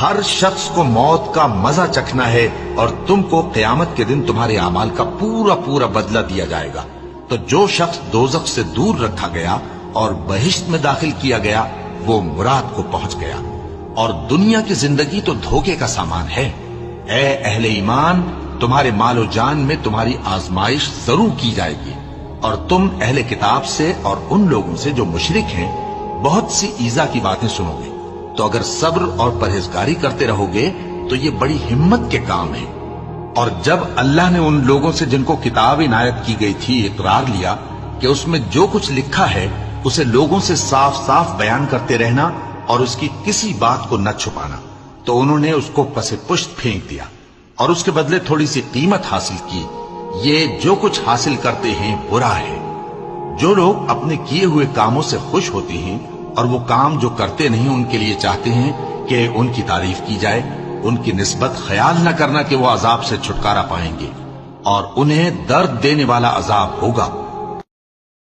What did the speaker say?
ہر شخص کو موت کا مزہ چکھنا ہے اور تم کو قیامت کے دن تمہارے اعمال کا پورا پورا بدلہ دیا جائے گا۔ تو جو شخص دوزخ سے دور رکھا گیا اور بہشت میں داخل کیا گیا وہ مراد کو پہنچ گیا، اور دنیا کی زندگی تو دھوکے کا سامان ہے۔ اے اہل ایمان، تمہارے مال و جان میں تمہاری آزمائش ضرور کی جائے گی، اور تم اہل کتاب سے اور ان لوگوں سے جو مشرک ہیں بہت سی ایذا کی باتیں سنو گے۔ تو اگر صبر اور پرہیزگاری کرتے رہو گے تو یہ بڑی ہمت کے کام ہے۔ اور جب اللہ نے ان لوگوں سے جن کو کتاب عنایت کی گئی تھی اقرار لیا کہ اس میں جو کچھ لکھا ہے اسے لوگوں سے صاف صاف بیان کرتے رہنا اور اس کی کسی بات کو نہ چھپانا، تو انہوں نے اس کو پس پشت پھینک دیا اور اس کے بدلے تھوڑی سی قیمت حاصل کی۔ یہ جو کچھ حاصل کرتے ہیں برا ہے۔ جو لوگ اپنے کیے ہوئے کاموں سے خوش ہوتے ہیں اور وہ کام جو کرتے نہیں ان کے لیے چاہتے ہیں کہ ان کی تعریف کی جائے، ان کی نسبت خیال نہ کرنا کہ وہ عذاب سے چھٹکارا پائیں گے، اور انہیں درد دینے والا عذاب ہوگا۔